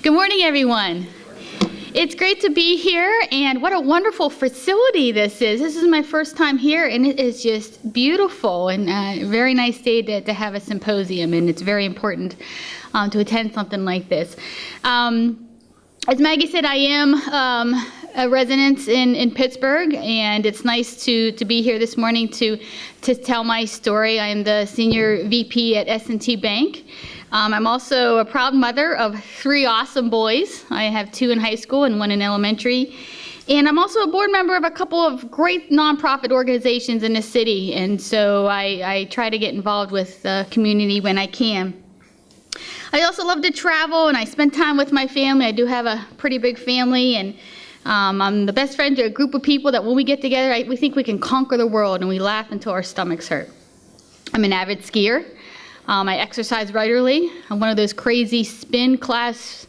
Good morning, everyone. It's great to be here, and what a wonderful facility this is. This is my first time here, and it is just beautiful, and a very nice day to have a symposium, and it's very important to attend something like this. As Maggie said, I am a resident in Pittsburgh, and it's nice to be here this morning to tell my story. I am the Senior VP at S&T Bank. I'm also a proud mother of 3 awesome boys. I have 2 in high school and 1 in elementary. And I'm also a board member of a couple of great nonprofit organizations in the city. And so I try to get involved with the community when I can. I also love to travel, and I spend time with my family. I do have a pretty big family, and I'm the best friend to a group of people that when we get together, we think we can conquer the world, and we laugh until our stomachs hurt. I'm an avid skier. I exercise regularly. I'm one of those crazy spin class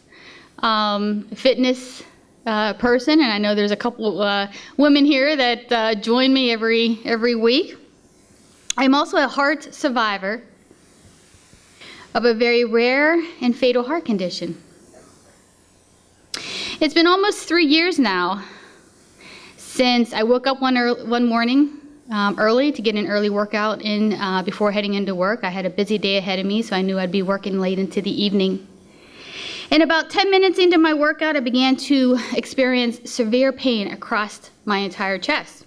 fitness person, and I know there's a couple women here that join me every week. I'm also a heart survivor of a very rare and fatal heart condition. It's been almost 3 years now since I woke up one morning early to get an early workout in before heading into work. I had a busy day ahead of me, so I knew I'd be working late into the evening. And about 10 minutes into my workout, I began to experience severe pain across my entire chest.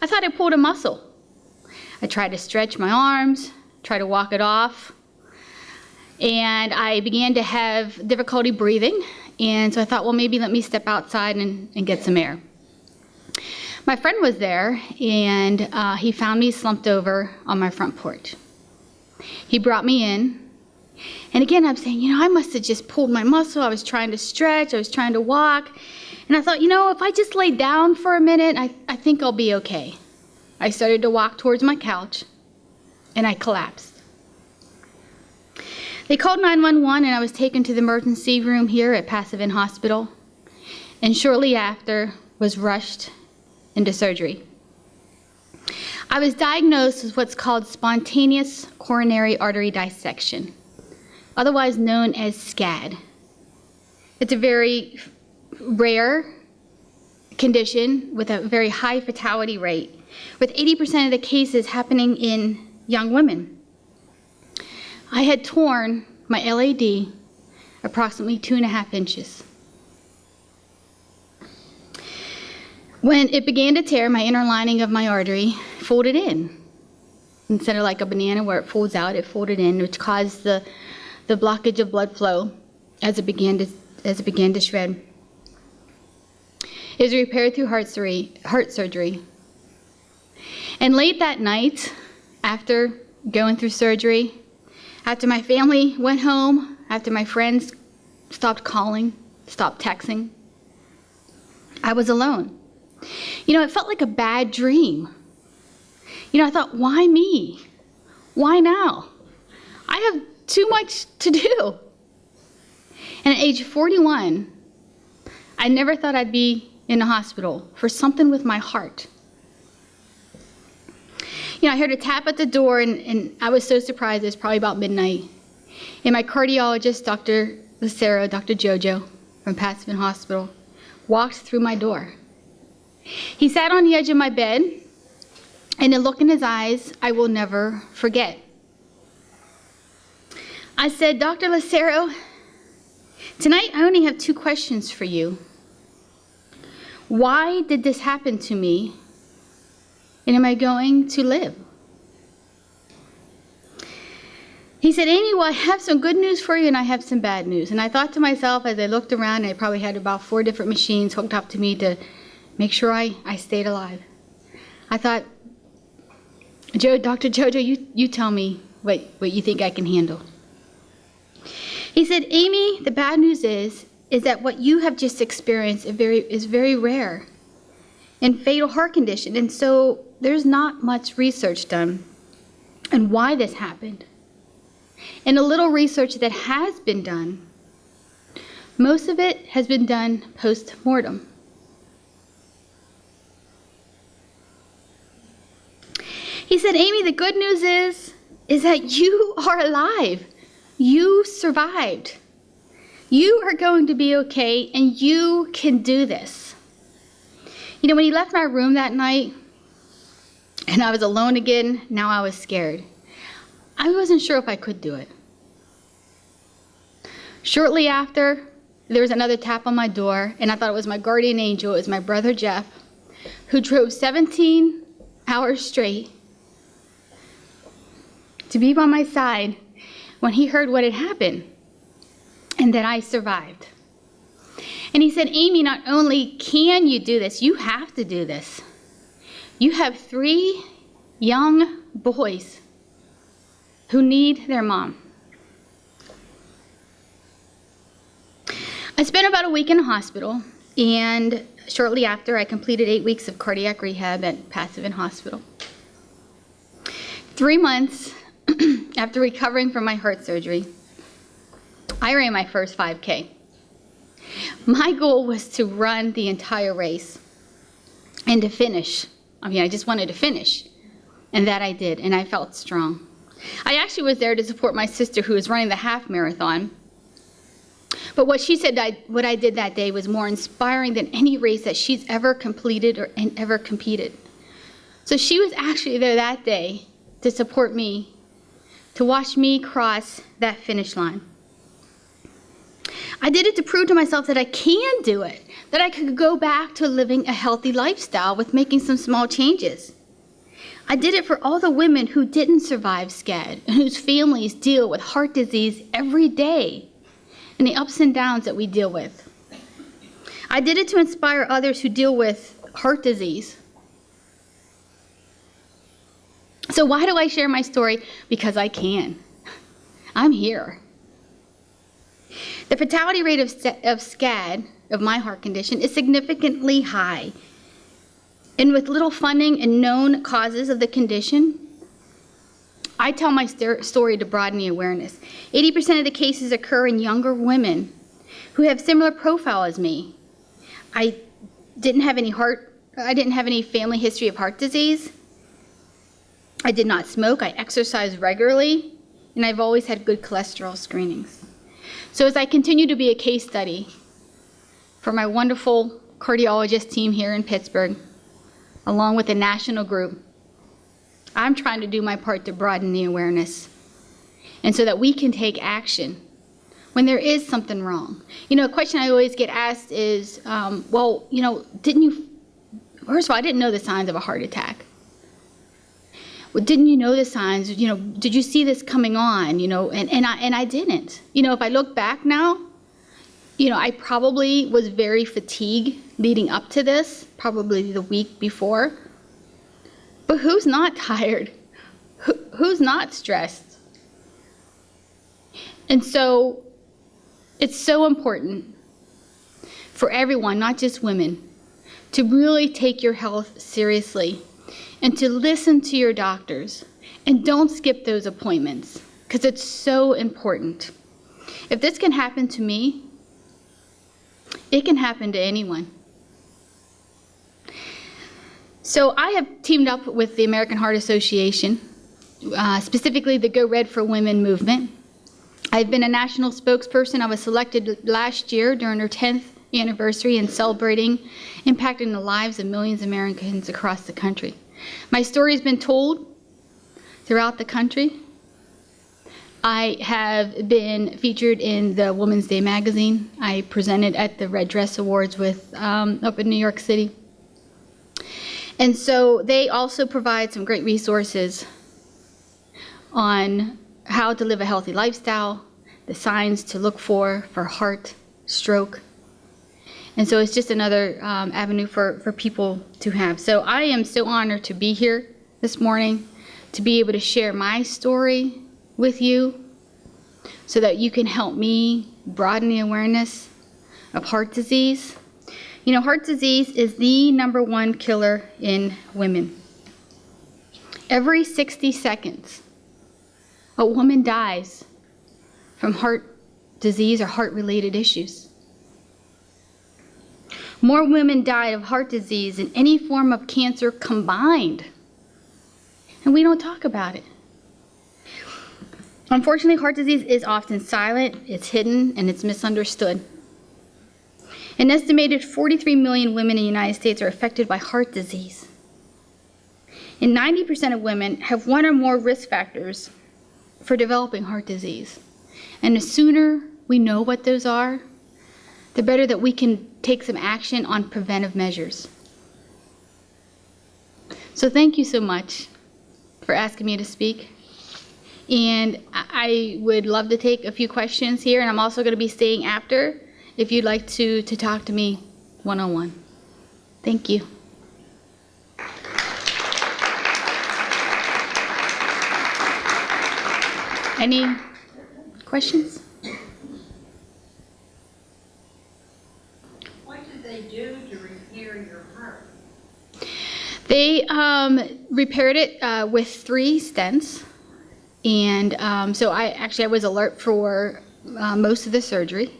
I thought I pulled a muscle. I tried to stretch my arms, try to walk it off, and I began to have difficulty breathing. And so I thought, well, maybe let me step outside and get some air. My friend was there, and he found me slumped over on my front porch. He brought me in, and again, I'm saying, I must have just pulled my muscle. I was trying to stretch, I was trying to walk, and I thought, if I just lay down for a minute, I think I'll be okay. I started to walk towards my couch, and I collapsed. They called 911, and I was taken to the emergency room here at Pasadena Hospital, and shortly after was rushed into surgery. I was diagnosed with what's called Spontaneous Coronary Artery Dissection, otherwise known as SCAD. It's a very rare condition with a very high fatality rate, with 80% of the cases happening in young women. I had torn my LAD approximately 2.5 inches. When it began to tear, my inner lining of my artery folded in. Instead of like a banana where it folds out, it folded in, which caused the blockage of blood flow as it began to shred. It was repaired through heart surgery. And late that night, after going through surgery, after my family went home, after my friends stopped calling, stopped texting, I was alone. It felt like a bad dream. I thought, why me? Why now? I have too much to do. And at age 41, I never thought I'd be in a hospital for something with my heart. I heard a tap at the door, and I was so surprised. It was probably about midnight. And my cardiologist, Dr. Lucero, Dr. Jojo from Pasadena Hospital, walked through my door. He sat on the edge of my bed, and a look in his eyes I will never forget. I said, Dr. Lucero, tonight I only have 2 questions for you. Why did this happen to me? And am I going to live? He said, Amy, well, I have some good news for you and I have some bad news. And I thought to myself as I looked around, I probably had about 4 different machines hooked up to me to make sure I stayed alive. I thought, Dr. Jojo, you tell me what you think I can handle. He said, Amy, the bad news is that what you have just experienced is very rare and fatal heart condition. And so there's not much research done on why this happened. And a little research that has been done, most of it has been done post-mortem. He said, Amy, the good news is that you are alive. You survived. You are going to be okay, and you can do this. You know, when he left my room that night, and I was alone again, now I was scared. I wasn't sure if I could do it. Shortly after, there was another tap on my door, and I thought it was my guardian angel. It was my brother Jeff, who drove 17 hours straight to be by my side when he heard what had happened and that I survived. And he said, Amy, not only can you do this, you have to do this. You have 3 young boys who need their mom. I spent about a week in a hospital, and shortly after, I completed 8 weeks of cardiac rehab at Passivant Hospital. 3 months after recovering from my heart surgery, I ran my first 5K. My goal was to run the entire race and to finish. I just wanted to finish, and that I did, and I felt strong. I actually was there to support my sister who was running the half marathon. But what she said, what I did that day was more inspiring than any race that she's ever completed or ever competed. So she was actually there that day to support me, to watch me cross that finish line. I did it to prove to myself that I can do it, that I could go back to living a healthy lifestyle with making some small changes. I did it for all the women who didn't survive SCAD and whose families deal with heart disease every day and the ups and downs that we deal with. I did it to inspire others who deal with heart disease. So why do I share my story? Because I can. I'm here. The fatality rate of SCAD, of my heart condition, is significantly high. And with little funding and known causes of the condition, I tell my story to broaden the awareness. 80% of the cases occur in younger women who have similar profile as me. I didn't have any family history of heart disease. I did not smoke. I exercise regularly, and I've always had good cholesterol screenings. So as I continue to be a case study for my wonderful cardiologist team here in Pittsburgh, along with a national group, I'm trying to do my part to broaden the awareness, and so that we can take action when there is something wrong. You know, a question I always get asked is, first of all, I didn't know the signs of a heart attack. Well, didn't you know the signs? Did you see this coming on? And I didn't. If I look back now, I probably was very fatigued leading up to this, probably the week before. But who's not tired? Who's not stressed? And so it's so important for everyone, not just women, to really take your health seriously and to listen to your doctors. And don't skip those appointments, because it's so important. If this can happen to me, it can happen to anyone. So I have teamed up with the American Heart Association, specifically the Go Red for Women movement. I've been a national spokesperson. I was selected last year during our 10th anniversary in celebrating impacting the lives of millions of Americans across the country. My story has been told throughout the country. I have been featured in the Women's Day magazine. I presented at the Red Dress Awards up in New York City. And so they also provide some great resources on how to live a healthy lifestyle, the signs to look for heart, stroke. And so it's just another avenue for people to have. So I am so honored to be here this morning, to be able to share my story with you so that you can help me broaden the awareness of heart disease. Heart disease is the #1 killer in women. Every 60 seconds, a woman dies from heart disease or heart-related issues. More women die of heart disease than any form of cancer combined. And we don't talk about it. Unfortunately, heart disease is often silent, it's hidden, and it's misunderstood. An estimated 43 million women in the United States are affected by heart disease. And 90% of women have one or more risk factors for developing heart disease. And the sooner we know what those are, the better that we can take some action on preventive measures. So thank you so much for asking me to speak. And I would love to take a few questions here, and I'm also going to be staying after if you'd like to talk to me one-on-one. Thank you. Any questions? What did they do to repair your heart? They repaired it with 3 stents. And so I was alert for most of the surgery.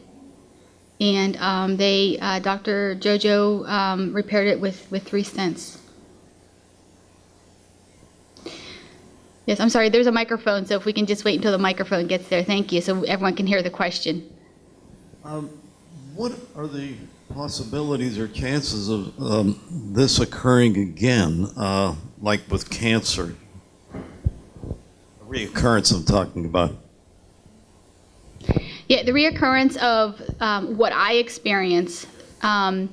And Dr. Jojo repaired it with 3 stents. Yes, I'm sorry, there's a microphone, so if we can just wait until the microphone gets there. Thank you, so everyone can hear the question. What are the possibilities or chances of this occurring again, like with cancer? Reoccurrence I'm talking about. Yeah, the reoccurrence of what I experience, again,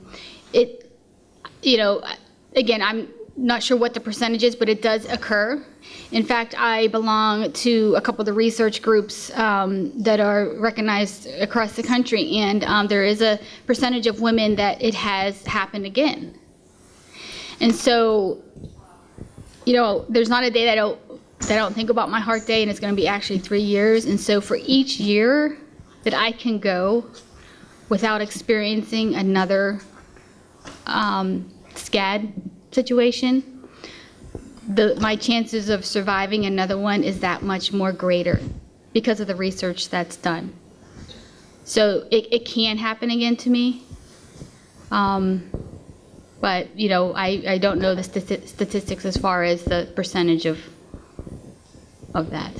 I'm not sure what the percentage is, but it does occur. In fact, I belong to a couple of the research groups that are recognized across the country, and there is a percentage of women that it has happened again. And so, there's not a day that I don't think about my heart day, and it's going to be actually 3 years. And so for each year that I can go without experiencing another SCAD situation, my chances of surviving another one is that much more greater because of the research that's done. So it can happen again to me. But, I don't know the statistics as far as the percentage of that.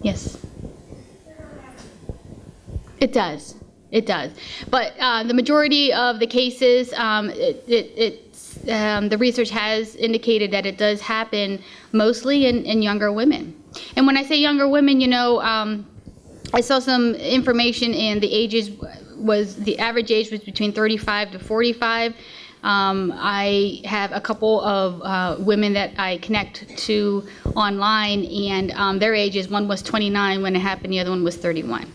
Yes. It does. It does. But the majority of the cases, the research has indicated that it does happen mostly in younger women. And when I say younger women, I saw some information, and the average age was between 35 to 45. I have a couple of women that I connect to online, and their ages, one was 29 when it happened, the other one was 31.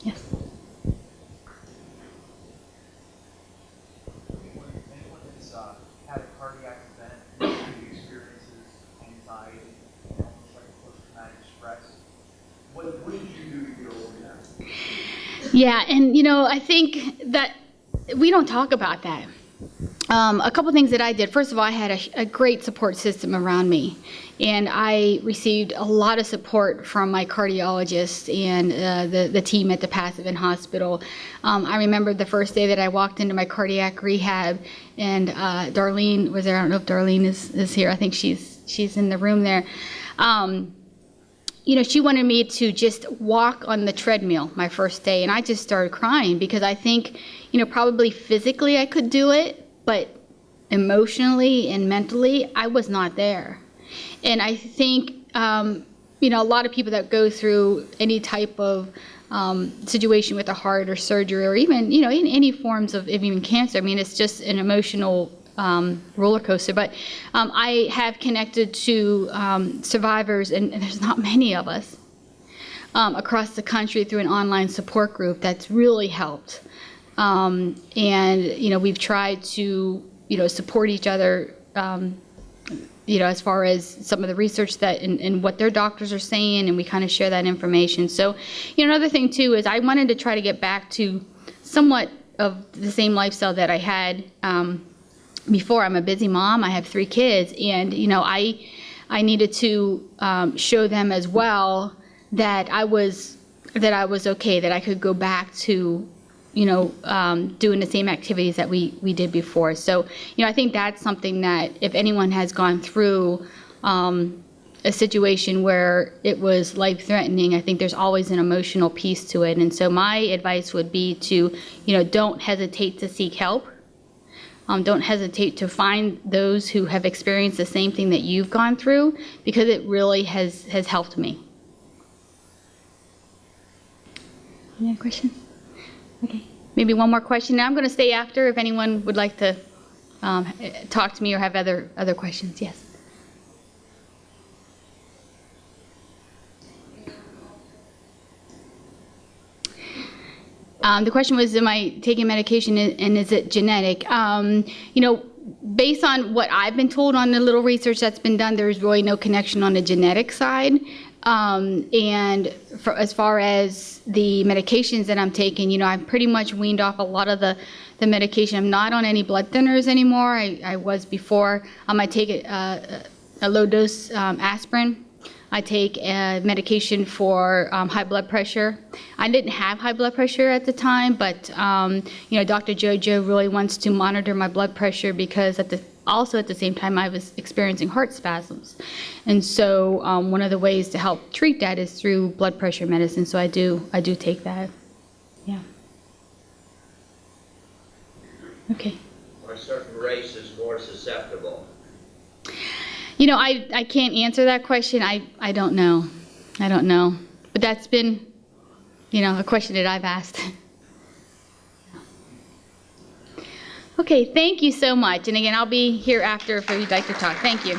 Yes. Anyone that's had a cardiac event who experiences anxiety, almost like post-traumatic stress, what did you do to get over that? Yeah, and I think that we don't talk about that. A couple things that I did. First of all, I had a great support system around me, and I received a lot of support from my cardiologist and the team at the Pasadena Hospital. I remember the first day that I walked into my cardiac rehab, and Darlene was there. I don't know if Darlene is here. I think she's in the room there. She wanted me to just walk on the treadmill my first day, and I just started crying because I think, probably physically I could do it, but emotionally and mentally, I was not there. And I think, a lot of people that go through any type of situation with a heart or surgery, or even, in any forms of even cancer, it's just an emotional roller coaster. But I have connected to survivors, and there's not many of us across the country, through an online support group that's really helped. And we've tried to support each other, as far as some of the research that and what their doctors are saying, and we kind of share that information. So another thing too is I wanted to try to get back to somewhat of the same lifestyle that I had before. I'm a busy mom. I have 3 kids, and I needed to show them as well that I was okay, that I could go back to doing the same activities that we did before. So, I think that's something that if anyone has gone through a situation where it was life-threatening, I think there's always an emotional piece to it. And so my advice would be to, don't hesitate to seek help. Don't hesitate to find those who have experienced the same thing that you've gone through, because it really has helped me. Any other questions? Okay, maybe one more question. Now I'm going to stay after if anyone would like to talk to me or have other questions. Yes. The question was, am I taking medication and is it genetic? Based on what I've been told on the little research that's been done, there's really no connection on the genetic side. As far as the medications that I'm taking, I've pretty much weaned off a lot of the medication. I'm not on any blood thinners anymore. I was before. I take a low-dose aspirin. I take medication for high blood pressure. I didn't have high blood pressure at the time, but Dr. Jojo really wants to monitor my blood pressure because also at the same time I was experiencing heart spasms. And so one of the ways to help treat that is through blood pressure medicine. So I do take that. Yeah. Okay. Are certain races more susceptible? I can't answer that question. I don't know. I don't know. But that's been, a question that I've asked. Okay, thank you so much. And again, I'll be here after if you'd like to talk. Thank you.